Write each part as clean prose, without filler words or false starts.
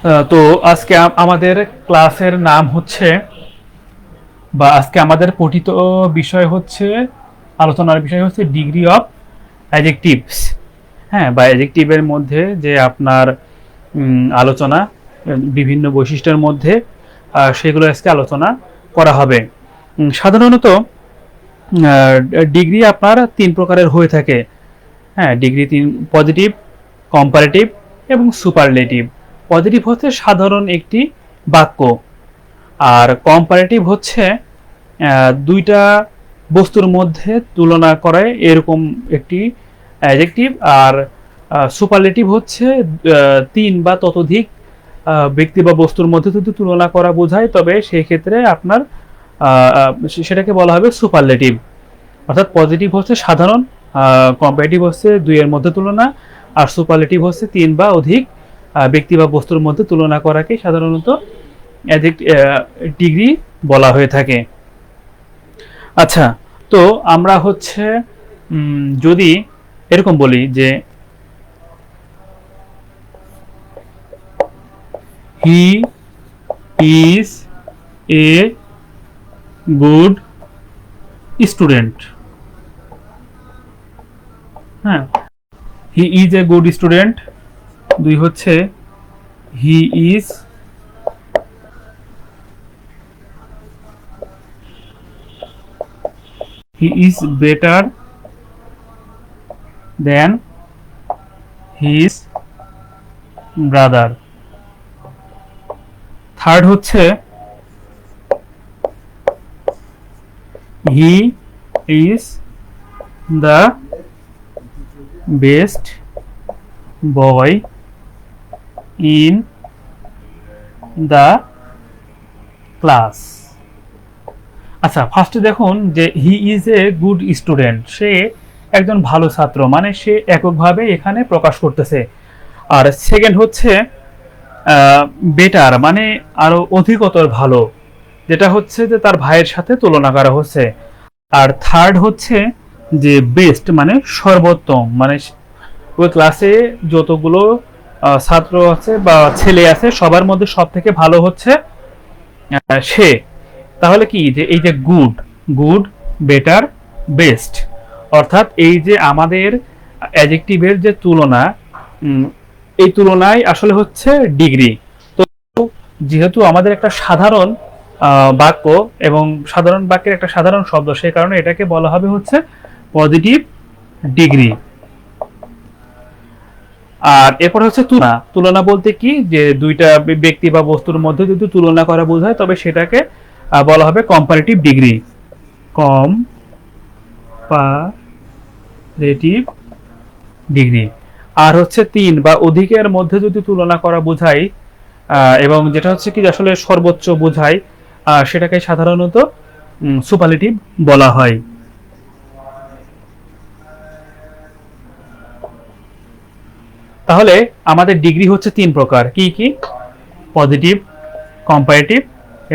তো আজকে আমাদের ক্লাসের নাম হচ্ছে বা আজকে আমাদের পঠিত বিষয় হচ্ছে আলোচনার বিষয় হচ্ছে ডিগ্রি অফ অ্যাডজেক্টিভস। হ্যাঁ, বা অ্যাডজেক্টিভের মধ্যে যে আপনার আলোচনা বিভিন্ন বৈশিষ্ট্যের মধ্যে সেগুলো আজকে আলোচনা করা হবে। সাধারণত ডিগ্রি আপনার তিন প্রকারের হয়ে থাকে। হ্যাঁ, ডিগ্রি তিন: পজিটিভ, কম্পারেটিভ এবং সুপারলেটিভ। পজিটিভ হচ্ছে সাধারণ একটি বাক্য, আর কম্পারেটিভ হচ্ছে দুইটা বস্তুর মধ্যে তুলনা করে এরকম একটি অ্যাডজেক্টিভ, আর সুপারলেটিভ হচ্ছে তিন বা ততোধিক ব্যক্তি বা বস্তুর মধ্যে যদি তুলনা করা বোঝায় তবে সেই ক্ষেত্রে আপনার সেটাকে বলা হবে সুপারলেটিভ। অর্থাৎ পজিটিভ হচ্ছে সাধারণ, কম্পারেটিভ হচ্ছে দুইয়ের মধ্যে তুলনা, আর সুপারলেটিভ হচ্ছে তিন বা অধিক ব্যক্তি বা বস্তুর মধ্যে তুলনা করাকে সাধারণত ডিগ্রি বলা হয়ে থাকে। আচ্ছা, তো আমরা হচ্ছে যদি এরকম বলি যে he is a good student. হ্যাঁ, he is a good student. দুই হচ্ছে he is better than his brother. Third হচ্ছে he is the best boy in the class. আচ্ছা, ফার্স্টে দেখুন যে he is a good student, সে একজন ভালো ছাত্র, মানে সে এককভাবে এখানে প্রকাশ করতেছে। আর সেকেন্ড হচ্ছে বেটার, মানে আরো অধিকতর ভালো, যেটা হচ্ছে যে তার ভাইয়ের সাথে তুলনা করা হচ্ছে। আর থার্ড হচ্ছে যে বেস্ট, মানে সর্বোত্তম, মানে ওই ক্লাসে যতগুলো ছাত্র আছে বা ছেলে আছে সবার মধ্যে সব থেকে ভালো হচ্ছে সে। তাহলে কি যে এই যে গুড, বেটার, বেস্ট, অর্থাৎ এই যে আমাদের অ্যাডজেক্টিভের যে তুলনা, এই তুলনায় আসলে হচ্ছে ডিগ্রি। তো যেহেতু আমাদের একটা সাধারণ বাক্য এবং সাধারণ বাক্যের একটা সাধারণ শব্দ, সেই কারণে এটাকে বলা হবে হচ্ছে পজিটিভ ডিগ্রি। আর এরপর হচ্ছে তুলনা। তুলনা বলতে কি যে দুইটা ব্যক্তি বা বস্তুর মধ্যে যদি তুলনা করা বোঝায় তবে সেটাকে বলা হবে কম্পারেটিভ ডিগ্রি। Comparative degree. আর হচ্ছে তিন বা অধিকের মধ্যে যদি তুলনা করা বোঝায় এবং যেটা হচ্ছে কি আসলে সর্বোচ্চ বোঝায়, সেটাকে সাধারণত সুপারলেটিভ বলা হয়। তাহলে আমাদের ডিগ্রি হচ্ছে তিন প্রকার, কি কি? পজিটিভ, কম্পারেটিভ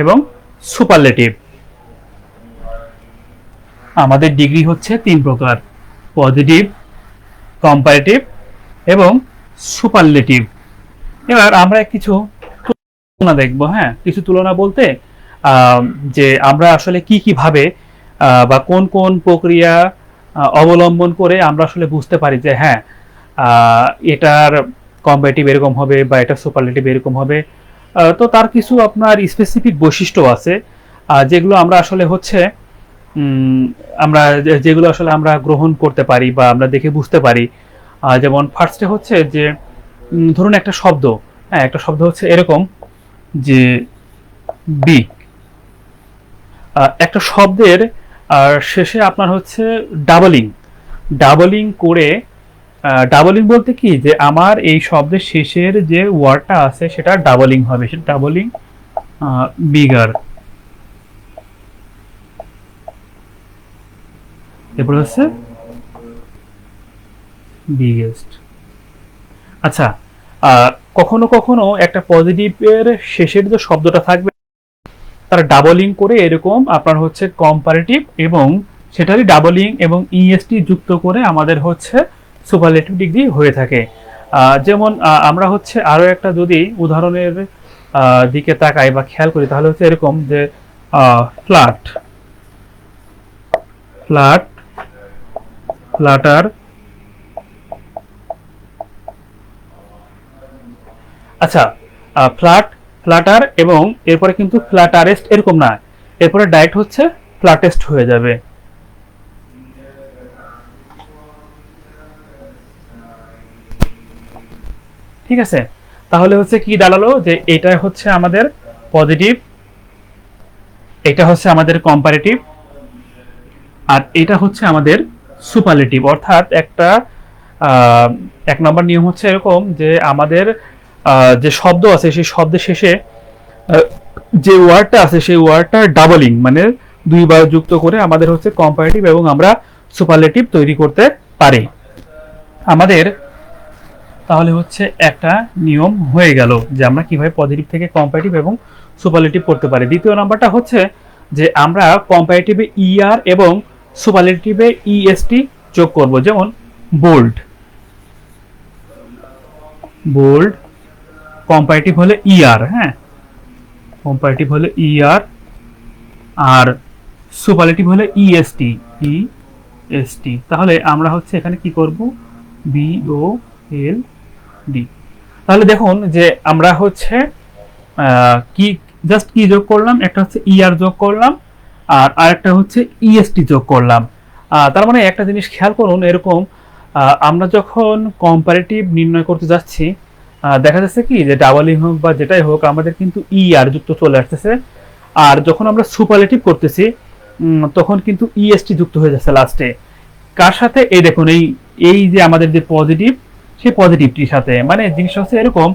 এবং সুপারলেটিভ। আমাদের ডিগ্রি হচ্ছে তিন প্রকার: পজিটিভ, কম্পারেটিভ এবং সুপারলেটিভ। এবার আমরা কিছু তুলনা দেখব। হ্যাঁ, কিছু তুলনা বলতে যে আমরা আসলে কি কিভাবে বা কোন কোন প্রক্রিয়া অবলম্বন করে আমরা আসলে বুঝতে পারি যে হ্যাঁ এটার কম্পারেটিভ এরকম হবে বা এটা সুপারলেটিভ এরকম হবে। তো তার কিছু আপনার স্পেসিফিক বৈশিষ্ট্য আছে যেগুলো আমরা আসলে হচ্ছে আমরা যেগুলো আসলে আমরা গ্রহণ করতে পারি বা আমরা দেখে বুঝতে পারি। যেমন ফার্স্টে হচ্ছে যে ধরুন একটা শব্দ, হ্যাঁ একটা শব্দ হচ্ছে এরকম যে বি, একটা শব্দের শেষে আপনার হচ্ছে ডাবলিং করে। ডাবলিং বলতে কি যে আমার এই শব্দের শেষের যে ওয়ার্ডটা আছে সেটা ডাবলিং হবে, সেটা ডাবলিং বিগার। এরপর হচ্ছে বিগেস্ট। আচ্ছা, কখনো কখনো একটা পজিটিভের শেষের যে শব্দটা থাকবে তার ডাবলিং করে এরকম আপনার হচ্ছে কম্পারেটিভ এবং সেটারই ডাবলিং এবং ইএসটি যুক্ত করে আমাদের হচ্ছে সুপারলেটিভ ডিগ্রি হয়ে থাকে। যেমন আমরা হচ্ছে আরো একটা যদি উদাহরণের দিকে তাকাই বা খেয়াল করি, তাহলে হচ্ছে এরকম যে ফ্ল্যাট, ফ্ল্যাট, ফ্ল্যাটার, আচ্ছা ফ্ল্যাট, ফ্ল্যাটার এবং এরপরে কিন্তু ফ্ল্যাটারেস্ট এরকম না, এরপরে ডাইরেক্ট হচ্ছে ফ্ল্যাটেস্ট হয়ে যাবে। ঠিক আছে, তাহলে হচ্ছে কি দাঁড়ালো যে এটা হচ্ছে আমাদের পজিটিভ, এটা হচ্ছে আমাদের কম্পারেটিভ, আর এটা হচ্ছে আমাদের সুপারলেটিভ। অর্থাৎ একটা এক নম্বর নিয়ম হচ্ছে এরকম যে আমাদের যে শব্দ আছে সেই শব্দের শেষে যে ওয়ার্ডটা আছে সেই ওয়ার্ডটা ডাবলিং মানে দুইবার যুক্ত করে আমাদের হচ্ছে কম্পারেটিভ এবং আমরা সুপারলেটিভ তৈরি করতে পারি। আমাদের তাহলে হচ্ছে একটা নিয়ম হয়ে গেল যে আমরা কিভাবে পজিটিভ থেকে কম্পারেটিভ এবং সুপারলেটিভ করতে পারি। দ্বিতীয় নাম্বারটা হচ্ছে যে আমরা কম্পারেটিভে ইআর এবং সুপারলেটিভে ইএসটি যোগ করব, যেমন বোল্ড, বোল্ড কম্পারেটিভ হলে ইআর, হ্যাঁ কম্পারেটিভ হলে ইআর, আর সুপারলেটিভ হলে ইএসটি, ইএসটি। তাহলে আমরা হচ্ছে এখানে কি করব, বিও এল ডি। তাহলে দেখুন যে আমরা হচ্ছে কি জাস্ট কি যোগ করলাম, একটা হচ্ছে ইআর যোগ করলাম আর আরেকটা হচ্ছে ইএসটি যোগ করলাম। তার মানে একটা জিনিস খেয়াল করুন, এরকম আমরা যখন কম্পারেটিভ নির্ণয় করতে যাচ্ছি দেখা যাচ্ছে কি যে ডাবলিং হোক বা যেটাই হোক আমাদের কিন্তু ইআর যুক্ত চলে আসতেছে, আর যখন আমরা সুপারলেটিভ করতেছি তখন কিন্তু ইএসটি যুক্ত হয়ে যাচ্ছে লাস্টে। কার সাথে, এই দেখুন এই এই যে আমাদের যে পজিটিভ সেই পজিটিভটির সাথে, মানে জিনিসটা হচ্ছে এরকম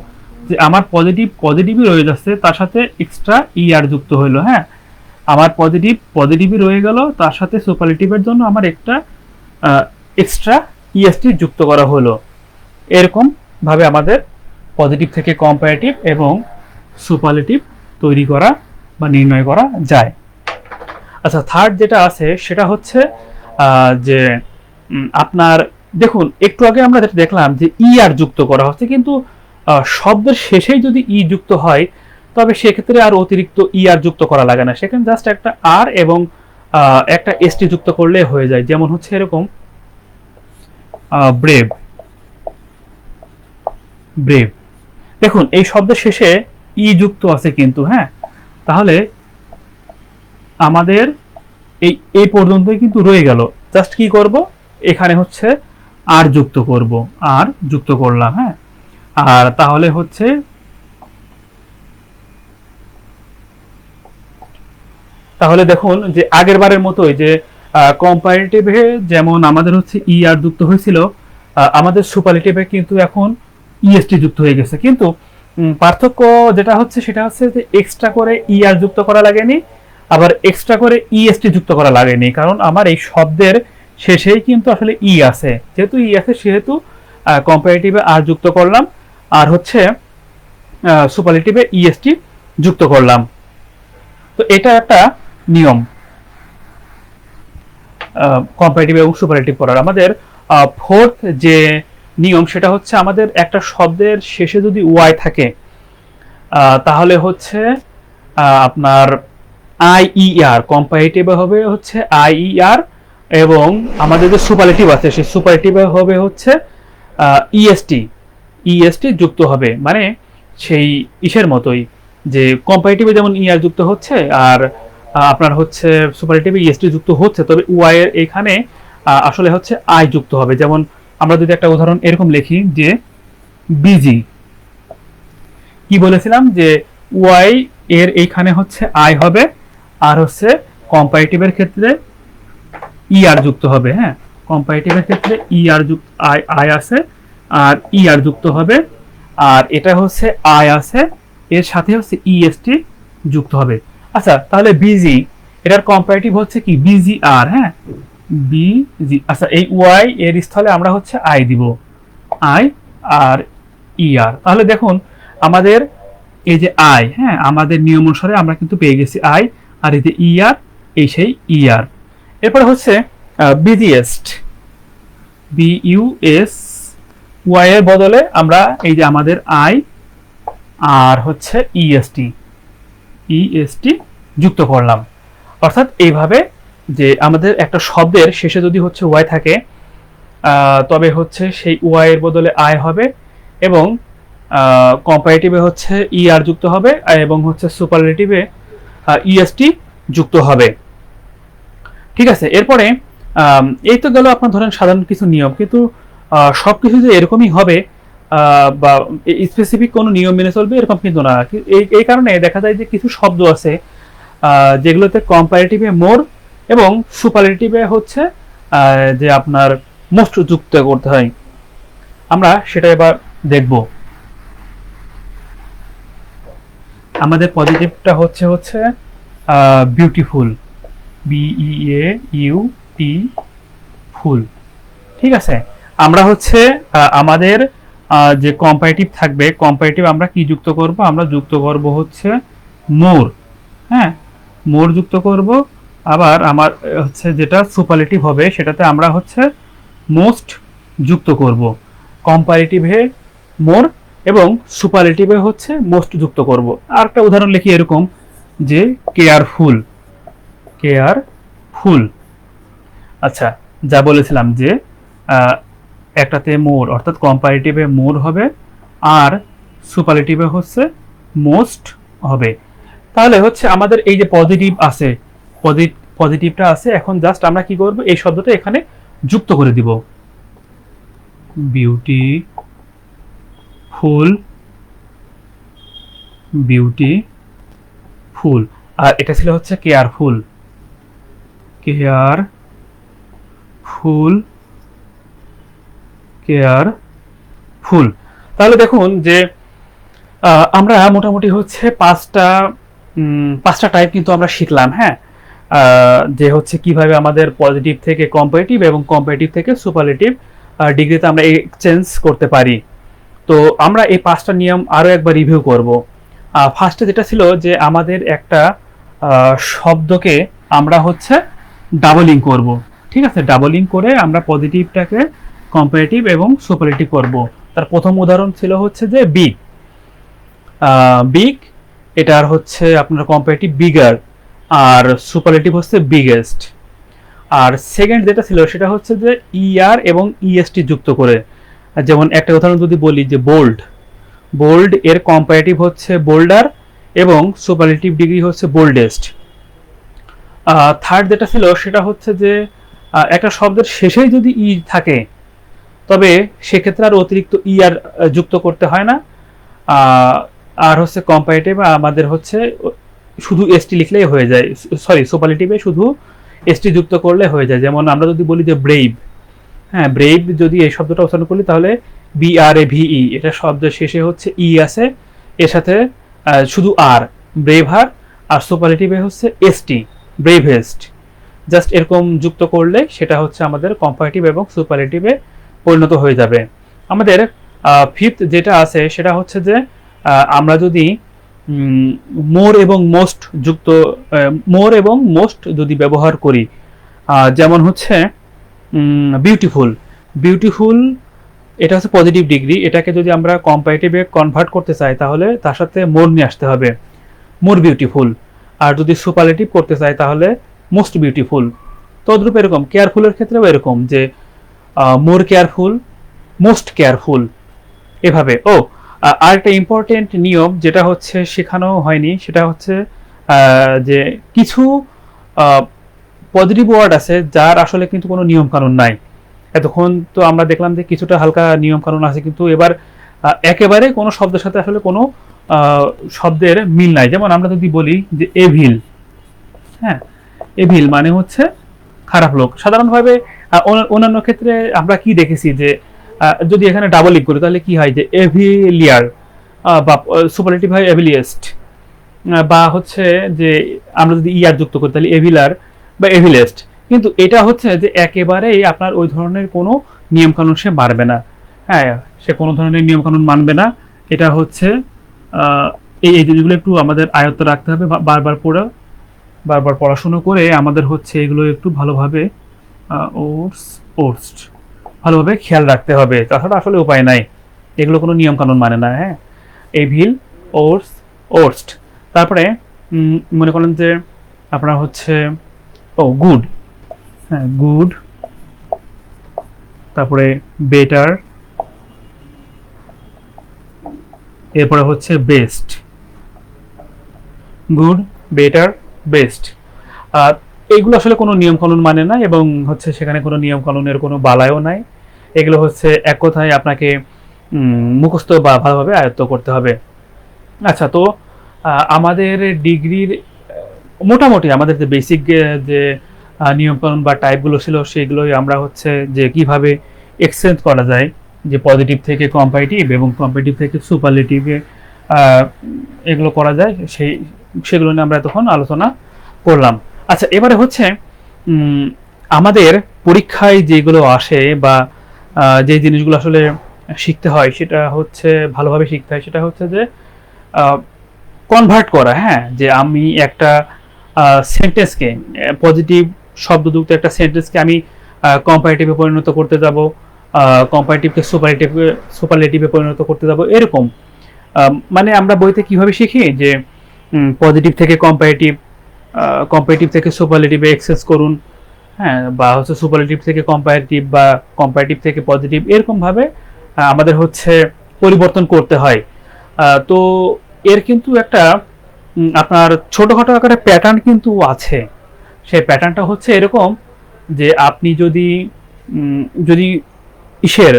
যে আমার পজিটিভই রয়ে যাচ্ছে, তার সাথে এক্সট্রা ইআর যুক্ত হইলো। হ্যাঁ, আমার পজিটিভই রয়ে গেল, তার সাথে সুপারলেটিভের জন্য আমার একটা এক্সট্রা ইএসটি যুক্ত করা হলো। এরকম ভাবে আমাদের পজিটিভ থেকে কম্পারেটিভ এবং সুপারলেটিভ তৈরি করা বা নির্ণয় করা যায়। আচ্ছা, থার্ড যেটা আছে সেটা হচ্ছে যে আপনার দেখুন একটু আগে আমরা যেটা দেখলাম যে ইআর যুক্ত করা হচ্ছে, কিন্তু শব্দের শেষেই যদি ই যুক্ত হয় তবে সেক্ষেত্রে আর অতিরিক্ত ইআর যুক্ত করা লাগে না, সেখানে জাস্ট একটা আর এবং একটা এসটি যুক্ত করলে হয়ে যায়। যেমন হচ্ছে এরকম ব্রেভ, ব্রেভ, দেখুন এই শব্দের শেষে ই যুক্ত আছে কিন্তু, হ্যাঁ তাহলে আমাদের এই পর্যন্তই কিন্তু রয়ে গেল। জাস্ট কি করব, এখানে হচ্ছে আর যুক্ত করব, আর যুক্ত করলাম, হ্যাঁ আর তাহলে হচ্ছে দেখুন যে আগের বারের মতোই যে কম্পারেটিভে যেমন আমাদের হচ্ছে ইআর যুক্ত হয়েছিল, আমাদের সুপারলেটিভে কিন্তু এখন ইএসটি যুক্ত হয়ে গেছে। কিন্তু পার্থক্য যেটা হচ্ছে সেটা হচ্ছে যে এক্সট্রা করে ইআর যুক্ত করা লাগেনি, আবার এক্সট্রা করে ইএসটি যুক্ত করা লাগেনি, কারণ আমার এই শব্দের শেষেই কিন্তু আসলে ই আছে, যেহেতু ই আছে সেহেতু কম্পারেটিভে আর যুক্ত করলাম আর হচ্ছে সুপারলেটিভে ইএসটি যুক্ত করলাম। তো এটা একটা নিয়ম কম্পারেটিভ এবং সুপারলেটিভ করার। আমাদের ফোর্থ যে নিয়ম সেটা হচ্ছে আমাদের একটা শব্দের শেষে যদি ওয়াই থাকে তাহলে হচ্ছে আপনার আইইআর, কম্পারেটিভে হবে হচ্ছে আইইআর, এবং আমাদের যে সুপারলেটিভ আছে সেই সুপারলেটিভে হবে হচ্ছে ইএসটি, ইএসটি যুক্ত হবে। মানে সেই ইসের মতোই যে কম্পারেটিভে যেমন ইআর যুক্ত হচ্ছে আর আপনার হচ্ছে সুপারলেটিভে ইএসটি যুক্ত হচ্ছে, তবে ওয়াই এর এখানে আসলে হচ্ছে আই যুক্ত হবে। যেমন আমরা যদি একটা উদাহরণ এরকম লিখি যে বিজি, কি বলেছিলাম যে ওয়াই এর এইখানে হচ্ছে আই হবে আর হচ্ছে কম্পারেটিভের ক্ষেত্রে ইআর যুক্ত হবে। হ্যাঁ, কম্পারেটিভের ক্ষেত্রে ইআর যুক্ত আই আছে আর ইআর যুক্ত হবে, আর এটা হচ্ছে আই আছে এর সাথে হচ্ছে ইএসটি যুক্ত হবে। আচ্ছা, তাহলে বিজি এটার কম্পারেটিভ হচ্ছে কি বিজি আর, হ্যাঁ বিজি। আচ্ছা, এই ওয়াই এর স্থলে আমরা হচ্ছে আই দিব, আই আর ইআর। তাহলে দেখুন আমাদের এই যে আই, হ্যাঁ আমাদের নিয়ম অনুসারে আমরা কিন্তু পেয়ে গেছি আই, আর এই যে ইআর এই সেই ইআর। এরপরে হচ্ছে বিজিএস্ট, বিইউএস ওয়াই এর বদলে আমরা এই যে আমাদের আই আর হচ্ছে ইএসটি যুক্ত করলাম। অর্থাৎ এইভাবে যে আমাদের একটা শব্দের শেষে যদি হচ্ছে ওয়াই থাকে তবে হচ্ছে সেই ওয়াই এর বদলে আই হবে এবং কম্পারেটিভে হচ্ছে আর যুক্ত হবে এবং হচ্ছে সুপারলেটিভে ইএসটি যুক্ত হবে। ঠিক আছে, এরপরে এই তো গেল আপনার ধরেন সাধারণ কিছু নিয়ম, কিন্তু সবকিছু যে এরকমই হবে বা স্পেসিফিক কোনো নিয়ম মেনে চলবে এরকম কিন্তু না। এই কারণে দেখা যায় যে কিছু শব্দ আছে যেগুলোতে কম্পারেটিভে মোর এবং সুপারলেটিভে হচ্ছে যে আপনার মোস্ট যুক্ত করতে হয়। আমরা সেটা এবার দেখব। আমাদের পজিটিভটা হচ্ছে বিউটিফুল, BEAUT ফুল। ঠিক আছে, আমরা হচ্ছে আমাদের যে কম্পারেটিভ থাকবে, কম্পারেটিভ আমরা কি যুক্ত করব? আমরা যুক্ত করব হচ্ছে মোর। হ্যাঁ, মোর যুক্ত করব। আবার আমার হচ্ছে যেটা সুপারলেটিভ হবে সেটাতে আমরা হচ্ছে মোস্ট যুক্ত করব। কম্পারেটিভে মোর এবং সুপারলেটিভে হচ্ছে মোস্ট যুক্ত করব। আর একটা উদাহরণ লিখি এরকম যে কেয়ারফুল, কেয়ারফুল। আচ্ছা, যা বলেছিলাম যে একটাতে মোর অর্থাৎ কম্পারেটিভে মোর হবে আর সুপারলেটিভে হচ্ছে মোস্ট হবে। তাহলে হচ্ছে আমাদের এই যে পজিটিভ আছে, পজিটিভটা আছে, এখন জাস্ট আমরা কি করব? এই শব্দটা এখানে যুক্ত করে দিব। Beautiful, beautiful. আর এটা ছিল হচ্ছে কেয়ারফুল, কেয়ারফুল, কেয়ারফুল। তাহলে দেখুন যে আমরা মোটামুটি হচ্ছে পাঁচটা টাইপ কিন্তু আমরা শিখলাম। হ্যাঁ, যে হচ্ছে কিভাবে আমাদের পজিটিভ থেকে কম্পারেটিভ এবং কম্পারেটিভ থেকে সুপারলেটিভ ডিগ্রিতে আমরা এক্সচেঞ্জ করতে পারি। তো আমরা এই 5টা নিয়ম আরো একবার রিভিউ করব। ফার্স্টে যেটা ছিল যে আমাদের একটা শব্দকে আমরা হচ্ছে ডাবলিং করব। ঠিক আছে, ডাবলিং করে আমরা পজিটিভটাকে কম্পারেটিভ এবং সুপারলেটিভ করব। তার প্রথম উদাহরণ ছিল হচ্ছে যে বিগ, বিগ, এটার হচ্ছে আপনার কম্পারেটিভ বিগার আর সুপারলেটিভ হচ্ছে বিগেস্ট। আর সেকেন্ড যেটা ছিল সেটা হচ্ছে যে ইআর এবং ইএসটি যুক্ত করে। যেমন একটা উদাহরণ যদি বলি যে বোল্ড, বোল্ড এর কম্পারেটিভ হচ্ছে বোল্ডার এবং সুপারলেটিভ ডিগ্রি হচ্ছে বোল্ডেস্ট। থার্ড যেটা ছিল সেটা হচ্ছে যে একটা শব্দের শেষেই যদি ই থাকে তবে সেক্ষেত্রে আর অতিরিক্ত ই আর যুক্ত করতে হয় না। আর হচ্ছে কম্পারেটিভ আমাদের হচ্ছে শুধু এসটি লিখলেই হয়ে যায়, সরি সুপারলেটিভে শুধু এসটি যুক্ত করলে হয়ে যায়। যেমন আমরা যদি বলি যে ব্রেভ, হ্যাঁ ব্রেভ যদি এই শব্দটা উচ্চারণ করি তাহলে BRAVE, এটা শব্দের শেষে হচ্ছে ই আছে, এর সাথে শুধু আর, ব্রেভার, আর সুপারলেটিভে হচ্ছে এসটি, ব্রেভেস্ট। জাস্ট এরকম যুক্ত করলে সেটা হচ্ছে আমাদের কম্পারেটিভ এবং সুপারলেটিভে পরিণত হয়ে যাবে। আমাদের ফিফথ যেটা আছে সেটা হচ্ছে যে আমরা যদি মোর এবং মোস্ট যুক্ত, মোর এবং মোস্ট যদি ব্যবহার করি, যেমন হচ্ছে বিউটিফুল, বিউটিফুল এটা হচ্ছে পজিটিভ ডিগ্রি, এটাকে যদি আমরা কম্পারেটিভে কনভার্ট করতে চাই তাহলে তার সাথে মোর নিয়ে আসতে হবে, মোর বিউটিফুল। আর যদি সুপারলেটিভ করতে চাই তাহলে মোস্ট বিউটিফুল। তদ্রূপ এরকম কেয়ারফুলের ক্ষেত্রেও এরকম যে মোর কেয়ারফুল, মোস্ট কেয়ারফুল, এভাবে। আর একটা ইম্পর্টেন্ট নিয়ম যেটা হচ্ছে শেখানো হয়নি সেটা হচ্ছে যে কিছু পজিটিভ ওয়ার্ড আছে যার আসলে কিন্তু কোনো নিয়ম কানুন নাই। এতক্ষণ তো আমরা দেখলাম যে কিছুটা হালকা নিয়ম কানুন আছে, কিন্তু এবার একেবারে কোনো শব্দের সাথে আসলে কোনো শব্দের মিল নাই। যেমন আমরা যদি বলি যে এভিল, হ্যাঁ এভিল মানে হচ্ছে খারাপ লোক। সাধারণভাবে অন্যান্য ক্ষেত্রে আমরা কি দেখেছি যে যদি এখানে ডাবল লিখ করি তাহলে কি হয় যে এভিলিয়ার বা সুপারলেটিভ হয় এভিলিয়েস্ট, বা হচ্ছে যে আমরা যদি ইয়ার যুক্ত করি তাহলে এভিলার বা এভিলেস্ট। কিন্তু এটা হচ্ছে যে একেবারেই আপনার ওই ধরনের কোনো নিয়মকানুন সে মানবে না। হ্যাঁ, সে কোনো ধরনের নিয়মকানুন মানবে না। এটা হচ্ছে এই জিনিসগুলো একটু আমাদের আয়ত্ত রাখতে হবে, বারবার পড়াশুনো করে আমাদের হচ্ছে এগুলো একটু ভালোভাবে ভালোভাবে খেয়াল রাখতে হবে, তাছাড়া আসলে উপায় নাই, এগুলো কোনো নিয়ম কানুন মানে না। হ্যাঁ, এভিল, ওর্স, ওর্স্ট, তারপরে মনে করেন যে আপনার হচ্ছে গুড, হ্যাঁ গুড, তারপরে বেটার, এরপরে হচ্ছে বেস্ট, গুড, বেটার, বেস্ট। আর এইগুলো আসলে কোনো নিয়ম কানুন মানে না, এবং হচ্ছে সেখানে কোনো নিয়ম কানুনের কোনো বালাইও নাই। এগুলো হচ্ছে এক কথায় আপনাকে মুখস্থ বা ভালোভাবে আয়ত্ত করতে হবে। আচ্ছা, তো আমাদের ডিগ্রির মোটামুটি আমাদের যে বেসিক যে নিয়মকানুন বা টাইপগুলো ছিল সেগুলোই আমরা হচ্ছে যে কিভাবে এক্সচেঞ্জ করা যায়, যে পজিটিভ থেকে কম্পারেটিভ এবং কম্পারেটিভ থেকে সুপারলেটিভে এগুলো করা যায়, সেগুলো নিয়ে আমরা তখন আলোচনা করলাম। আচ্ছা, এবারে হচ্ছে আমাদের পরীক্ষায় যেগুলো আসে বা যে জিনিসগুলো আসলে শিখতে হয় সেটা হচ্ছে ভালোভাবে শিখতে হয়, সেটা হচ্ছে যে কনভার্ট করা। হ্যাঁ, যে আমি একটা সেন্টেন্সকে, পজিটিভ শব্দযুক্ত একটা সেন্টেন্সকে আমি কম্পারেটিভে পরিণত করতে যাব, কম্পারেটিভকে সুপারলেটিভে পরিণত করতে যাব, এরকম। মানে আমরা বইতে কিভাবে শিখি যে পজিটিভ থেকে কম্পারেটিভ, কম্পারেটিভ থেকে সুপারলেটিভে এক্সচেঞ্জ করুন, হ্যাঁ, বা হচ্ছে সুপারলেটিভ থেকে কম্পারেটিভ বা কম্পারেটিভ থেকে পজিটিভ, এরকমভাবে আমাদের হচ্ছে পরিবর্তন করতে হয়। তো এর কিন্তু একটা আপনার ছোটখাটো আকারে প্যাটার্ন কিন্তু আছে। সেই প্যাটার্নটা হচ্ছে এরকম যে আপনি যদি যদি ইসের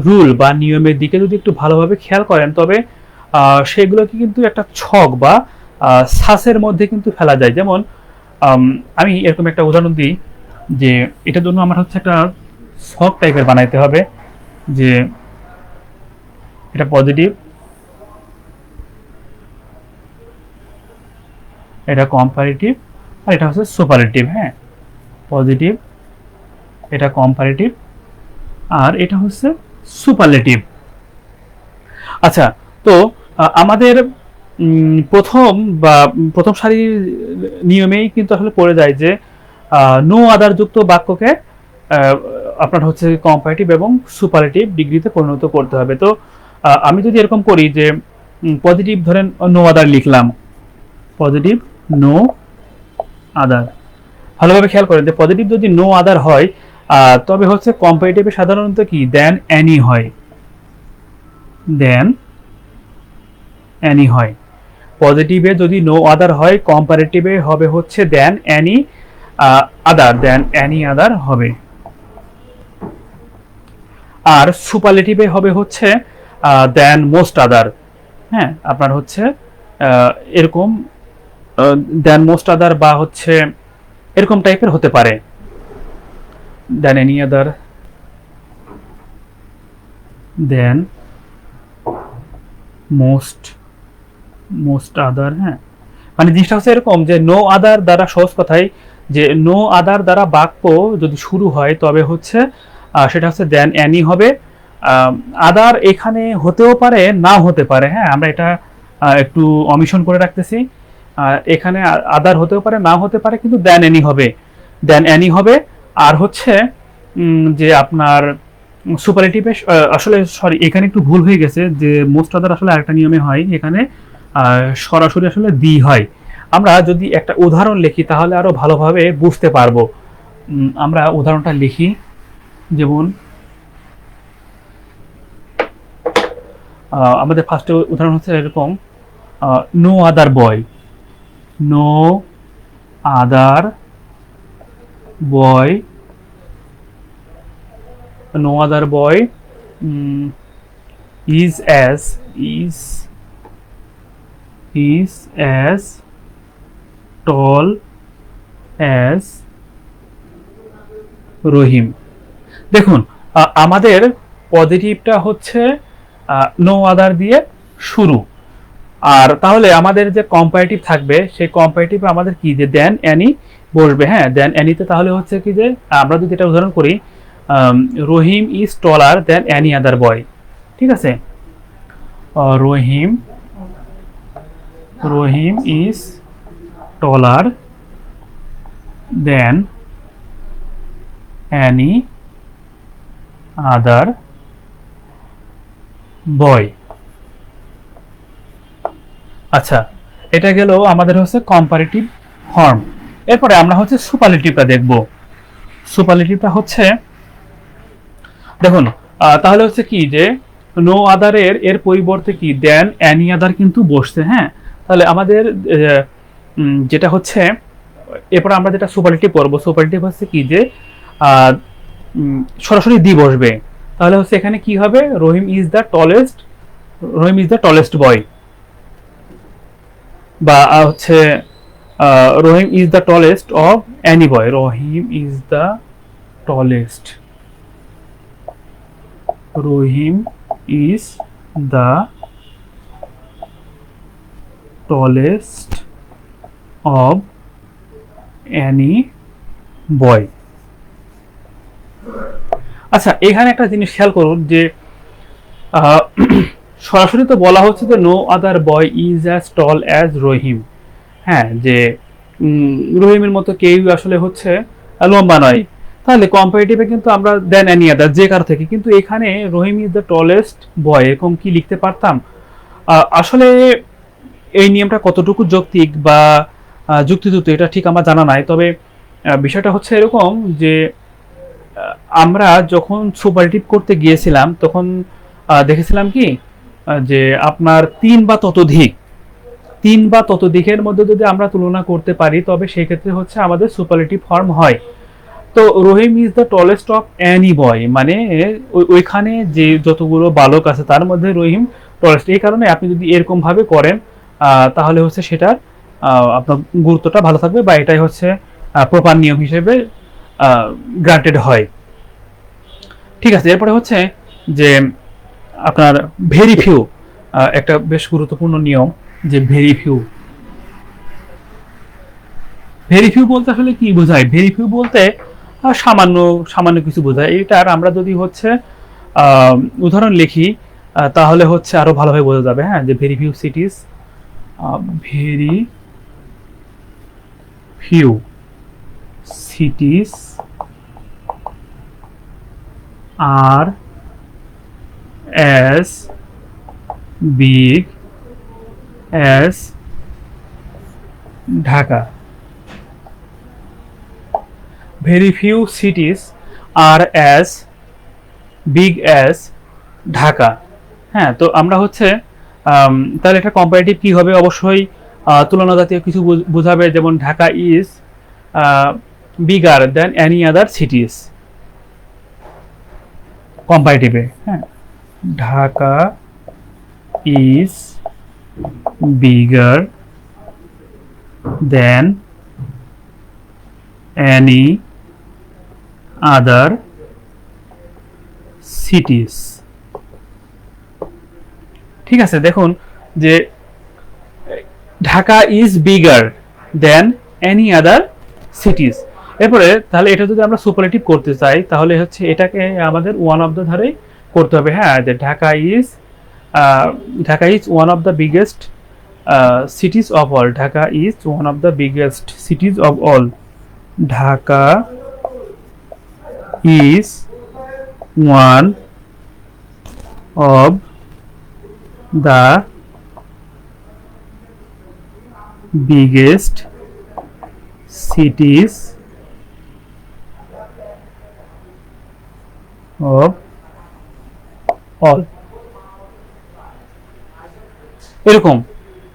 রুল বা নিয়মের দিকে যদি একটু ভালোভাবে খেয়াল করেন, তবে সেগুলোকে কিন্তু একটা ছক বা সাসের মধ্যে কিন্তু ফেলা যায়। যেমন আমি এরকম একটা উদাহরণ দিই, যে এটার জন্য আমার হচ্ছে একটা ছক টাইপের বানাইতে হবে, যে এটা পজিটিভ, এটা কম্পারেটিভ, আর এটা হচ্ছে সুপারলেটিভ। হ্যাঁ, পজিটিভ, এটা কম্পারেটিভ, আর এটা হচ্ছে সুপারলেটিভ। আচ্ছা, তো আমাদের প্রথম সারির নিয়মেই কিন্তু আসলে পড়ে যায় যে নো আদার যুক্ত বাক্যকে আপনার হচ্ছে কম্পারেটিভ এবং সুপারলেটিভ ডিগ্রিতে পরিণত করতে হবে। তো আমি যদি এরকম করি যে পজিটিভ ধরেন নো আদার লিখলাম, পজিটিভ নো আদার, ভালোভাবে খেয়াল করেন যে পজিটিভ যদি নো আদার হয় তবে হচ্ছে কম্পারেটিভে সাধারণত কি দেন অ্যানি হয়, দেন অ্যানি হয়। পজিটিভে যদি নো আদার হয়, কম্পারেটিভে হবে হচ্ছে than any other, than any other হবে। আর সুপারলেটিভে হবে হচ্ছে দেন মোস্ট আদার। হ্যাঁ, আপনার হচ্ছে এরকম দেন মোস্ট আদার বা হচ্ছে এরকম টাইপের হতে পারে, দেন এনি আদার, দেন মোস্ট আদার। হ্যাঁ, মানে জিনিসটা হচ্ছে এরকম যে নো আদার দ্বারা, সহজ কথায় যে নো আদার দ্বারা বাক্য যদি শুরু হয় তবে হচ্ছে সেটা হচ্ছে দেন অ্যানি হবে। আদার এখানে হতেও পারে, নাও হতে পারে। হ্যাঁ, আমরা এটা একটু অমিশন করে রাখতেছি, এখানে আদার হতেও পারে, নাও হতে পারে, কিন্তু দেন অ্যানি হবে, দেন অ্যানি হবে। আর হচ্ছে যে আপনার সুপারলেটিভে আসলে সরি, এখানে একটু ভুল হয়ে গেছে, যে মোস্ট আদার আসলে আরেকটা নিয়মে হয়, এখানে সরাসরি আসলে দি হয়। আমরা যদি একটা উদাহরণ লিখি তাহলে আরো ভালোভাবে বুঝতে পারবো। আমরা উদাহরণটা লিখি, যেমন আমাদের ফার্স্টে উদাহরণ হচ্ছে এরকম, no other boy, no other boy, no other boy is as tall as Rahim. দেখুন, আমাদের পজিটিভটা হচ্ছে নো আদার দিয়ে শুরু, আর তাহলে আমাদের যে কম্পারেটিভ থাকবে সেই কম্পারেটিভ আমাদের কি, যে দেন অ্যানি বসবে। হ্যাঁ, দেন অ্যানিতে তাহলে হচ্ছে কি, যে আমরা যদি এটা উদাহরণ করি, রহিম is taller than any other বয়। ঠিক আছে, রহিম is taller than any other বয়। আচ্ছা, এটা গেল আমাদের হচ্ছে কম্পারেটিভ ফর্ম। এরপরে আমরা হচ্ছে সুপারলেটিভটা দেখব। সুপারলেটিভটা হচ্ছে দেখুন, তাহলে হচ্ছে কি যে নো আদারের এর পরিবর্তে কি দেন অ্যানি আদার কিন্তু বসছে। হ্যাঁ, তাহলে আমাদের যেটা হচ্ছে এরপরে আমরা যেটা সুপারলেটিভ করবো, সুপারলেটিভ হচ্ছে কি যে সরাসরি দি বসবে। তাহলে হচ্ছে এখানে কি হবে, Rahim is the tallest, Rahim is the tallest boy, বা হচ্ছে Rahim is the tallest of any boy, Rahim is the tallest, Rahim is the tallest of any boy. আচ্ছা, এখানে একটা জিনিস খেয়াল করুন যে সরাসরি তো বলা হচ্ছে যে no other boy is as tall as Rahim. হ্যাঁ, যে রহিমের মতো কেউ আসলে হচ্ছে লম্বা নয়। তাহলে কম্পারেটিভে কিন্তু আমরা দেন অ্যানি আদার যে কারো থেকে, কিন্তু এখানে রহিম ইজ দ্য টলেস্ট বয় এরকম কি লিখতে পারতাম? আসলে এই নিয়মটা কতটুকু যৌক্তিক বা যুক্তিযুক্ত এটা ঠিক আমার জানা নাই। তবে বিষয়টা হচ্ছে এরকম যে আমরা যখন সুপারলেটিভ করতে গিয়েছিলাম তখন দেখেছিলাম কি যে আপনার তিন বা ততোধিকের মধ্যে যদি আমরা তুলনা করতে পারি তবে সেই ক্ষেত্রে হচ্ছে আমাদের সুপারলেটিভ ফর্ম হয়। তো Rahim is the tallest of any boy মানে ওইখানে যে যতগুলো বালক আছে তার মধ্যে রহিম টলেস্ট। এই কারণে আপনি যদি এরকম ভাবে করেন তাহলে হচ্ছে সেটার আপনার গুরুত্বটা ভালো থাকবে, বা এটাই হচ্ছে প্রপার নিয়ম হিসেবে গ্রান্টেড হয়। ঠিক আছে, এরপরে হচ্ছে যে আপনার ভেরি ফিউ, একটা বেশ গুরুত্বপূর্ণ নিয়ম যে ভেরি ফিউ। ভেরি ফিউ বলতে আসলে কি বোঝায়? ভেরি ফিউ বলতে সামান্য সামান্য কিছু বোঝায়। এটার আমরা যদি হচ্ছে উদাহরণ লিখি তাহলে হচ্ছে আরো ভালোভাবে বোঝা যাবে। হ্যাঁ, যে very few cities, very few cities are as big as Dhaka. Very few cities are as big as Dhaka. হ্যাঁ, তো আমরা হচ্ছে তাহলে এটা কম্পারেটিভ কি হবে? অবশ্যই তুলনা জাতীয় কিছু বোঝাবে, যেমন Dhaka is bigger than any other cities কম্পারেটিভে। হ্যাঁ, Dhaka is bigger than any other cities. ঠিক আছে, দেখুন যে Dhaka is bigger than any other cities. এরপরে তাহলে এটা যদি আমরা সুপারলেটিভ করতে চাই তাহলে হচ্ছে এটাকে আমাদের ওয়ান অফ দ্য ধারে করতে হবে। হ্যাঁ, যে Dhaka is one of the biggest cities of all, Dhaka is one of the biggest cities of all, Dhaka is one of the biggest cities of all. এরকম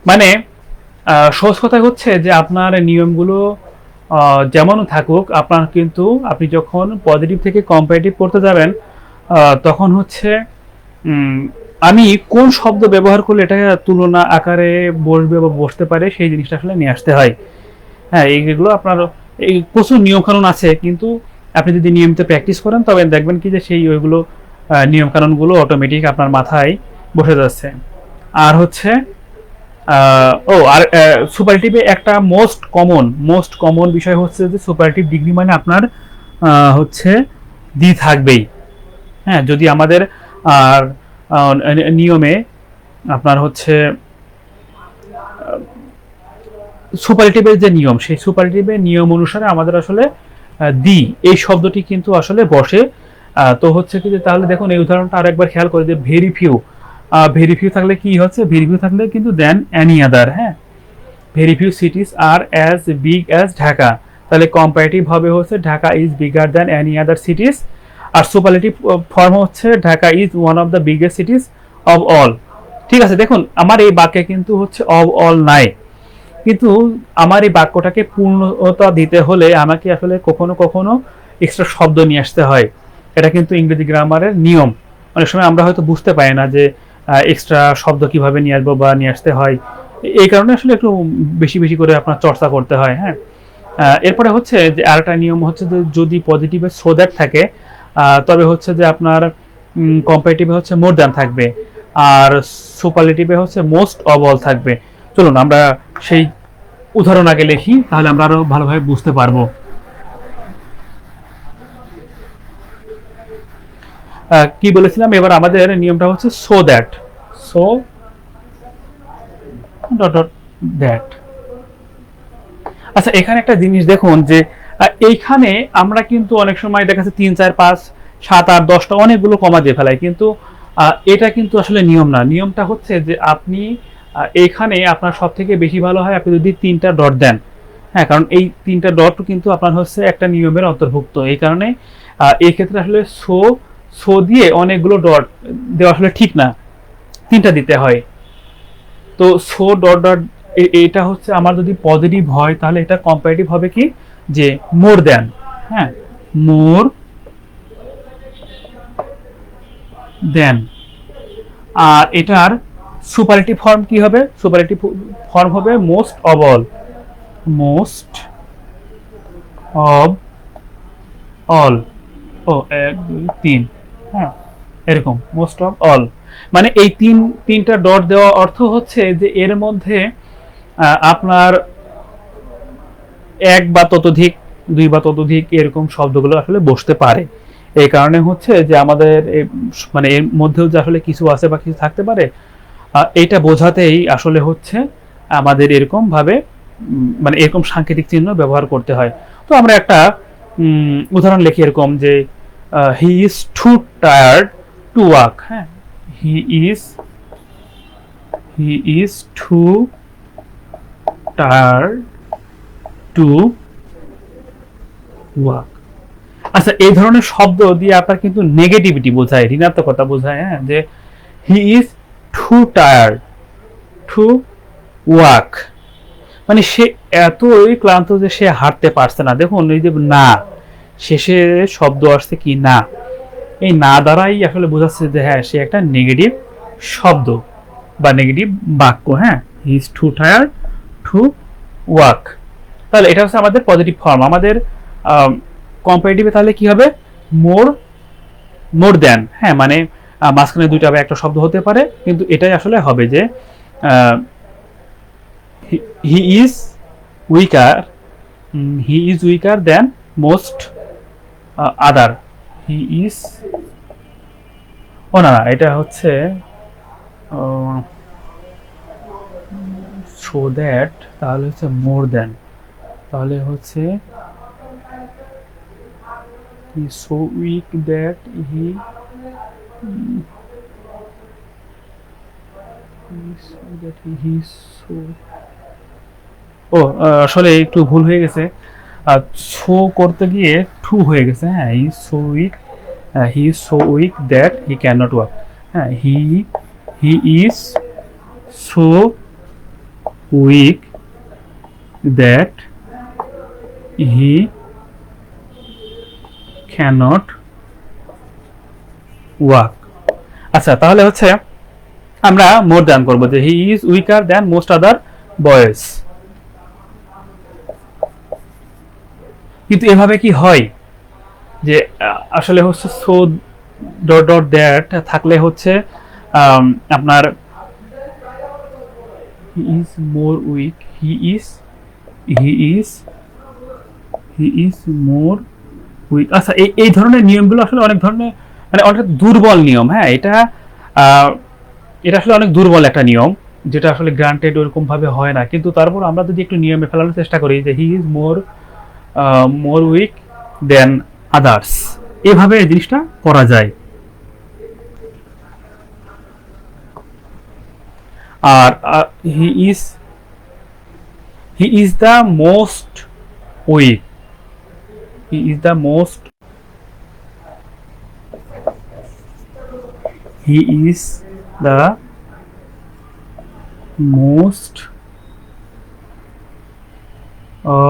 মানে সহজ কথা হচ্ছে যে আপনার নিয়মগুলো যেমন থাকুক, আপনার কিন্তু আপনি যখন পজিটিভ থেকে কম্পারেটিভ করতে যাবেন তখন হচ্ছে আমি কোন শব্দ ব্যবহার করলে এটা তুলনা আকারে বসবে বা বসতে পারে সেই জিনিসটা আসলে নিয়ে আসতে হয়। হ্যাঁ, এইগুলো আপনার এই প্রচুর নিয়মকানুন আছে, কিন্তু আপনি যদি নিয়মিত প্র্যাকটিস করেন তবে দেখবেন কি যে সেই ওইগুলো নিয়মকানুনগুলো অটোমেটিক আপনার মাথায় বসে যাচ্ছে। আর হচ্ছে আর সুপারলেটিভে একটা মোস্ট কমন বিষয় হচ্ছে যে সুপারলেটিভ ডিগ্রি মানে আপনার হচ্ছে দি থাকবেই। হ্যাঁ, যদি আমাদের আর নিয়মে আপনার হচ্ছে সুপারলেটিভের যে নিয়ম, সেই সুপারলেটিভের নিয়ম অনুসারে আমাদের আসলে দি এই শব্দটি কিন্তু আসলে বসে তো হচ্ছে কি যে তাহলে দেখুন এই উদাহরণটা আরেকবার খেয়াল করে যে ভেরি ফিউ থাকলে কি হচ্ছে, ভেরি ফিউ থাকলে কিন্তু দেন এনি আদার, হ্যাঁ, very few cities are as big as Dhaka, তাহলে কম্পারেটিভ হবে হচ্ছে Dhaka is bigger than any other cities, আর সুপারলেটিভ ফর্ম হচ্ছে Dhaka is one of the biggest cities of all. ঠিক আছে, দেখুন আমার এই বাক্যে কিন্তু হচ্ছে অফ অল নাই, কিন্তু আমার এই বাক্যটাকে পূর্ণতা দিতে হলে আমাকে আসলে কখনো কখনো এক্সট্রা শব্দ নিয়ে আসতে হয়। এটা কিন্তু ইংরেজি গ্রামারের নিয়ম। অনেক সময় আমরা হয়তো বুঝতে পারি না যে এক্সট্রা শব্দ কিভাবে নিয়ে আসবো বা নিয়ে আসতে হয়, এই কারণে আসলে একটু বেশি বেশি করে আপনার চর্চা করতে হয়। হ্যাঁ, এরপরে হচ্ছে যে আরেকটা নিয়ম হচ্ছে যে যদি পজিটিভে সো দ্যাট থাকে, তবে হচ্ছে যে আপনার কম্পারেটিভে হচ্ছে মোর দ্যান থাকবে, আর সুপারলেটিভে হচ্ছে মোস্ট অফ অল থাকবে। চলুন আমরা সেই উদাহরণ আগে লিখি, তাহলে আমরা আরো ভালোভাবে বুঝতে পারবো। কি বলেছিলাম, এবার আমাদের নিয়মটা হচ্ছে so that, so dot dot that. আচ্ছা, এখানে একটা জিনিস দেখুন যে এইখানে আমরা কিন্তু অনেক সময় দেখা যাচ্ছে 3 4 5 7 8 10টা অনেকগুলো কমা দিয়ে ফেলাই, কিন্তু এটা কিন্তু আসলে নিয়ম না। নিয়মটা হচ্ছে যে আপনি এইখানে আপনার সব থেকে বেশি ভালো হয় আপনি যদি 3টা ডট দেন। হ্যাঁ, কারণ এই 3টা ডট কিন্তু আপনার হচ্ছে একটা নিয়মের অন্তর্ভুক্ত, এই কারণে এই ক্ষেত্রে আসলে সো সো দিয়ে অনেকগুলো ডট দেওয়া আসলে ঠিক না, 3টা দিতে হয়। তো সো ডট ডট এটা হচ্ছে আমার যদি পজিটিভ হয় তাহলে এটা কম্পারেটিভ হবে কি যে মোর দেন, হ্যাঁ, মোর দেন। আর এটার সুপারলেটিভ ফর্ম কি হবে, সুপারলেটিভ ফর্ম হবে most of all, most of all. ও 1 2 3, হ্যাঁ, এরকম মোস্ট অফ অল। মানে এই তিনটা ডট দেওয়া অর্থ হচ্ছে যে এর মধ্যে আপনার এক বা ততোধিক, দুই বা ততোধিক এরকম শব্দগুলো আসলে বসতে পারে। এই কারণে হচ্ছে যে আমাদের মানে এর মধ্যেও যে আসলে কিছু আছে বা কিছু থাকতে পারে, এইটা বোঝাতেই আসলে হচ্ছে আমাদের এরকম ভাবে মানে এরকম সাংকেতিক চিহ্ন ব্যবহার করতে হয়। তো আমরা একটা উদাহরণ লিখি এরকম যে he is too tired to walk. হ্যাঁ, he is too tired to walk. আচ্ছা, এই ধরনের শব্দ দিয়ে আপনার কিন্তু নেগেটিভিটি বোঝায়, ঋণাত্মকতা বোঝায়। হ্যাঁ, যে he is too tired to walk, মানে সে এতই ক্লান্ত যে সে হাঁটতে পারছে না। দেখুন এই যে না, শেষে শব্দ আসছে কি না, এই না দ্বারাই আসলে বোঝাচ্ছে যে হ্যাঁ সে একটা নেগেটিভ শব্দ বা নেগেটিভ বাক্য। হ্যাঁ, he is too tired to walk. তাহলে এটা হচ্ছে আমাদের পজিটিভ ফর্ম। আমাদের কম্পারেটিভে তাহলে কি হবে, মোর দেন। হ্যাঁ, মানে মাঝখানে দুইটা বা একটা শব্দ হতে পারে, কিন্তু এটাই আসলে হবে যে he is weaker than most other. He is, ও না, এটা হচ্ছে সো দ্যাট, তাহলে হচ্ছে মোর দেন, তাহলে হচ্ছে he is so weak that he is so, ও আসলে একটু ভুল হয়ে গেছে, সো করতে গিয়ে টু হয়ে গেছে। হ্যাঁ, he is so weak that he can not walk. হ্যাঁ, he is so weak that he cannot walk। আচ্ছা, তাহলে হচ্ছে আমরা মোর দ্যান করব যে he is weaker than most other boys. কিন্তু এভাবে কি হয় যে আসলে হচ্ছে সো ডট ডট দ্যাট থাকলে হচ্ছে আপনার he is more weak, he is more weak. আচ্ছা, এই ধরনের নিয়মগুলো আসলে অনেক ধরনের মানে অনেক দুর্বল নিয়ম। হ্যাঁ, এটা আসলে অনেক দুর্বল একটা নিয়ম, যেটা আসলে গ্রান্টেড ওরকম ভাবে হয় না। কিন্তু তারপর আমরা যদি একটু নিয়মে ফেলানোর চেষ্টা করি যে he is more weak than others, এভাবে এই জিনিসটা করা যায়। আর he is the most weak, he is the most, he is the most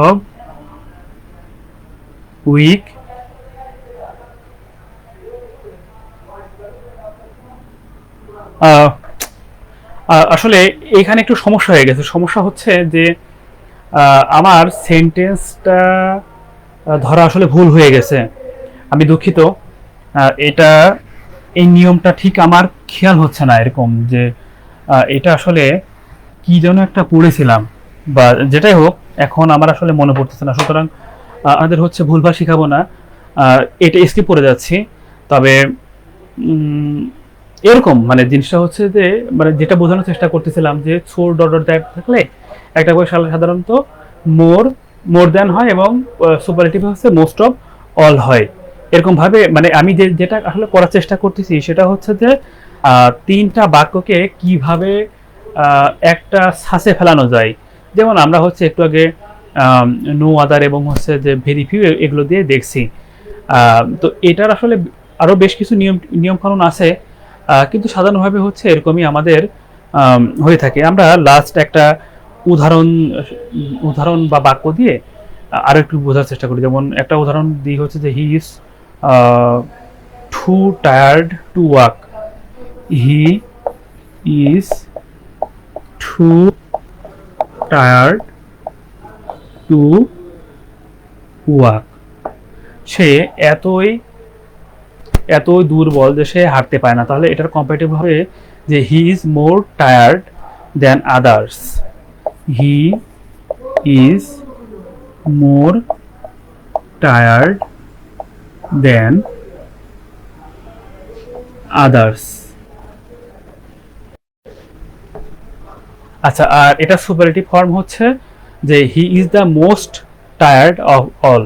of weak আসলে এখানে একটু সমস্যা হয়ে গেছে। সমস্যা হচ্ছে যে আমার সেন্টেন্সটা ধরা আসলে ভুল হয়ে গেছে, আমি দুঃখিত। এটা এই নিয়মটা ঠিক আমার খেয়াল হচ্ছে না, এরকম যে এটা আসলে কি যেন একটা পড়েছিলাম বা যেটাই হোক, এখন আমার আসলে মনে পড়তেছে না। সুতরাং আমাদের হচ্ছে ভুলভাল শিখাবো না, এটা স্কিপ করে যাচ্ছি। তবে এরকম মানে জিনিসটা হচ্ছে যে মানে যেটা বোঝানোর চেষ্টা করতেছিলাম যে সোর ডট ডট দ্যাট থাকলে একটা করে সাধারণত মোর দ্যান হয় এবং সুপারলেটিভ হচ্ছে মোস্ট অফ অল হয়। এরকম ভাবে মানে আমি যেটা আসলে করার চেষ্টা করতেছি সেটা হচ্ছে যে তিনটা বাক্যকে কিভাবে একটা ছাঁচে ফেলানো যায়। যেমন আমরা হচ্ছে একটু আগে নো আদার এবং হচ্ছে যে ভেরি ফিউ এগুলো দিয়ে দেখছি। তো এটার আসলে আরো বেশ কিছু নিয়ম কানুন আছে, কিন্তু সাধারণভাবে হচ্ছে এরকমই আমাদের হয়ে থাকে। আমরা লাস্ট একটা উদাহরণ বা বাক্য দিয়ে আরো একটু বোঝার চেষ্টা করি। যেমন একটা উদাহরণ দিয়ে হচ্ছে যে he is too tired to walk, he is too tired to walk, সে এতই দুর্বল যে সে হাঁটতে পায় না। তাহলে এটার কম্পারেটিভ হবে যে he is more tired then others, he is more tired then others. আচ্ছা, আর এটা সুপারলেটিভ ফর্ম হচ্ছে যে he is the most tired of all,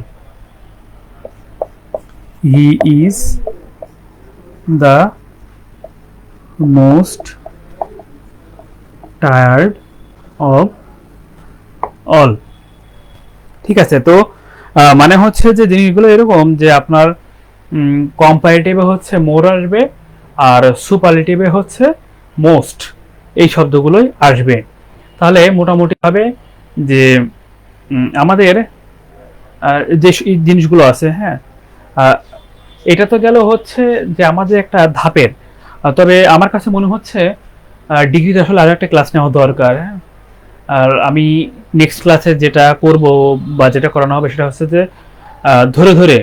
he is the most tired of all. ঠিক আছে, তো মানে হচ্ছে যে জিনিসগুলো এরকম যে আপনার কম্পারেটিভে হচ্ছে মোর আসবে আর সুপারলেটিভে হচ্ছে মোস্ট, এই শব্দগুলোই আসবে। তাহলে মোটামুটি ভাবে যে আমাদের যে জিনিসগুলো আছে, হ্যাঁ, এটা তো গেল হচ্ছে যে আমাদের একটা ধাপের। তবে আমার কাছে মনে হচ্ছে ডিগ্রিতে আসলে আরো একটা ক্লাস নেওয়া দরকার। হ্যাঁ, আর আমি নেক্সট ক্লাসে যেটা করব বা যেটা করানো হবে সেটা হচ্ছে যে ধরে ধরে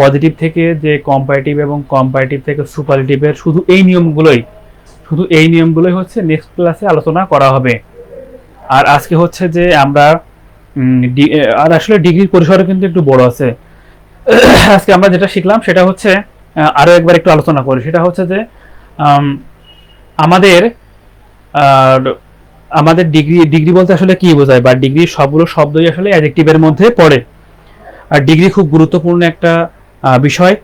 পজিটিভ থেকে যে কম্পারেটিভ এবং কম্পারেটিভ থেকে সুপারলেটিভের শুধু এই নিয়মগুলোই হচ্ছে নেক্সট ক্লাসে আলোচনা করা হবে। আর আজকে হচ্ছে যে আমরা আর আসলে ডিগ্রির পরিসরও কিন্তু একটু বড় আছে। আজকে আমরা যেটা শিখলাম সেটা হচ্ছে আরো একবার একটু আলোচনা করি। সেটা হচ্ছে যে আমাদের ডিগ্রি বলতে আসলে কি বোঝায়, বা ডিগ্রির সবগুলো শব্দই আসলে অ্যাডজেক্টিভের মধ্যে পড়ে। আর ডিগ্রি খুব গুরুত্বপূর্ণ একটা বিষয়।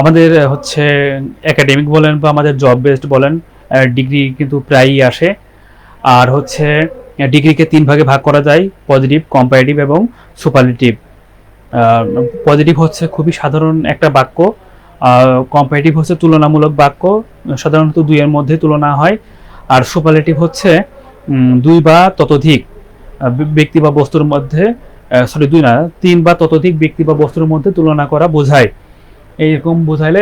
আমাদের হচ্ছে একাডেমিক বলেন বা আমাদের জব বেসড বলেন, ডিগ্রি কিন্তু প্রায়ই আসে। আর হচ্ছে ডিগ্রিকে 3 ভাগে ভাগ করা যায়, পজিটিভ, কম্পারেটিভ এবং সুপারলেটিভ। পজিটিভ হচ্ছে খুবই সাধারণ একটা বাক্য, কম্পারেটিভ হচ্ছে তুলনামূলক বাক্য, সাধারণত 2 এর মধ্যে তুলনা হয়। আর সুপারলেটিভ হচ্ছে 2 বা ততোধিক ব্যক্তি বা বস্তুর মধ্যে, 2 না 3 বা ততোধিক ব্যক্তি বা বস্তুর মধ্যে তুলনা করা বোঝায়। এইরকম বোঝাইলে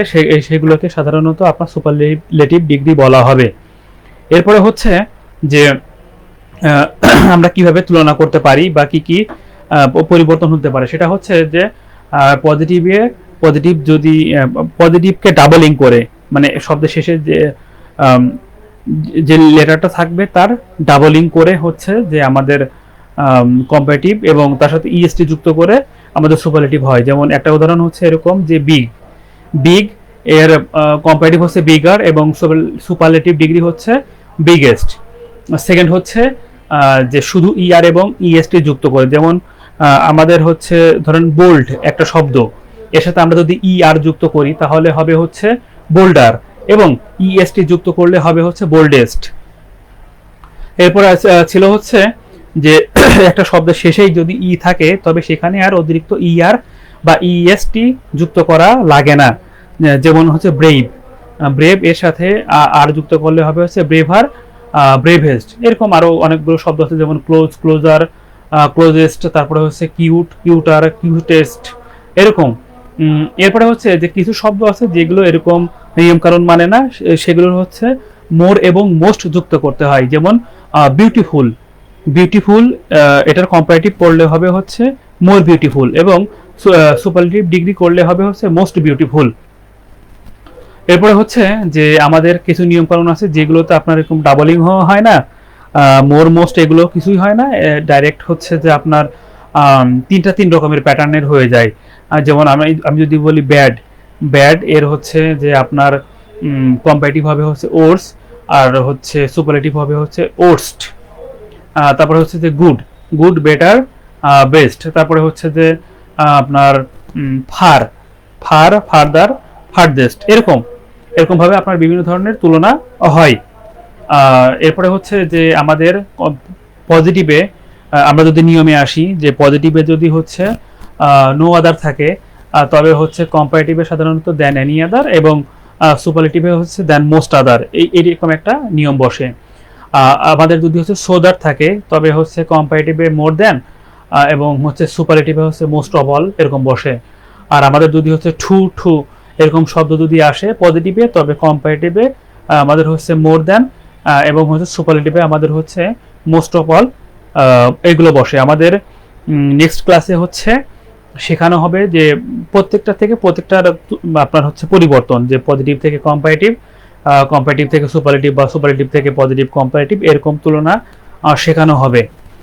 সেগুলোকে সাধারণত আপনার সুপারলেটিভ ডিগ্রি বলা হবে। এরপরে হচ্ছে যে আমরা কিভাবে তুলনা করতে পারি বা কি পরিবর্তন হতে পারে, সেটা হচ্ছে যে পজিটিভ যদি পজিটিভকে ডাবলিং করে, মানে শব্দের শেষে যে লেটারটা থাকবে তার ডাবলিং করে হচ্ছে যে আমাদের কম্পারেটিভ, এবং তার সাথে ইএসটি যুক্ত করে আমাদের সুপারলেটিভ হয়। যেমন একটা উদাহরণ হচ্ছে এরকম যে বিগ এর কম্পারেটিভ হচ্ছে বিগার এবং সুপারলেটিভ ডিগ্রি হচ্ছে বিগেস্ট। সেকেন্ড হচ্ছে যে শুধু ইআর এবং ইএসটি যুক্ত করে, যেমন আমাদের হচ্ছে ধরেন বোল্ড একটা শব্দ, এর সাথে আমরা যদি ই আর যুক্ত করি তাহলে হবে হচ্ছে বোল্ডার, এবং ইএসটি যুক্ত করলে হবে হচ্ছে বোল্ডেস্ট। এরপর ছিল হচ্ছে যে একটা শব্দের শেষেই যদি ই থাকে তবে সেখানে আর অতিরিক্ত ই আর বা ইএসটি যুক্ত করা লাগে না। যেমন হচ্ছে ব্রেভ, ব্রেভ এর সাথে আর যুক্ত করলে হবে হচ্ছে ব্রেভার, ব্রেভেস্ট। এরকম আরো অনেকগুলো শব্দ আছে, যেমন ক্লোজ, ক্লোজার, ক্লোজেস্ট, তারপরে হচ্ছে কিউট, কিউটার, কিউটেস্ট, এরকম। এরপরে হচ্ছে যে কিছু শব্দ আছে যেগুলো এরকম নিয়ম কানুন মানে না, সেগুলো হচ্ছে মোর এবং মোস্ট যুক্ত করতে হয়। যেমন বিউটিফুল, বিউটিফুল এটার কম্পারেটিভ করলে হবে হচ্ছে মোর বিউটিফুল, এবং সুপারলেটিভ ডিগ্রি করলে হবে হচ্ছে মোস্ট বিউটিফুল। এরপরে হচ্ছে যে আমাদের কিছু নিয়ম কানুন আছে যেগুলোতে আপনার এরকম ডাবলিং হয় না, মোর মোস্ট এগুলো কিছুই হয় না, ডাইরেক্ট হচ্ছে যে আপনার তিন রকমের প্যাটার্নের হয়ে যায়। যেমন আমি যদি বলি ব্যাড, ব্যাড এর হচ্ছে যে আপনার কম্পারেটিভ হবে হচ্ছে ওর্স, আর হচ্ছে সুপারলেটিভ হবে হচ্ছে ওর্স্ট। তারপরে হচ্ছে যে গুড, গুড, বেটার, বেস্ট। তারপরে হচ্ছে যে আপনার ফার, ফার, ফারদার, ফারদেস্ট, এরকম এরকম ভাবে আপনার বিভিন্ন ধরনের তুলনা হয়। এরপরে হচ্ছে যে আমাদের পজিটিভে আমরা যদি নিয়মে আসি, যে পজিটিভে যদি হচ্ছে নো আদার থাকে তবে হচ্ছে কম্পারেটিভে সাধারণত দেন এনি আদার, এবং সুপারলেটিভে হচ্ছে দেন মোস্ট আদার, এইরকম একটা নিয়ম বসে। আমাদের যদি হচ্ছে সোদার থাকে তবে হচ্ছে কম্পারেটিভে মোর দেন, এবং হচ্ছে সুপারলেটিভে হচ্ছে মোস্ট অফ অল, এরকম বসে। আর আমাদের যদি হচ্ছে টু টু এরকম শব্দ যদি আসে পজিটিভে তবে কম্পারেটিভে আমাদের হচ্ছে মোর দেন, এবং হচ্ছে সুপারলেটিভে আমাদের হচ্ছে মোস্ট অফ অল, এগুলো বসে। আমাদের নেক্সট ক্লাসে হচ্ছে শেখানো হবে যে প্রত্যেকটা থেকে প্রত্যেকটার আপনার হচ্ছে পরিবর্তন, যে পজিটিভ থেকে কম্পারেটিভ, কম্পারেটিভ থেকে সুপারলেটিভ, বা সুপারলেটিভ থেকে পজিটিভ কম্পারেটিভ, এরকম তুলনা শেখানো হবে।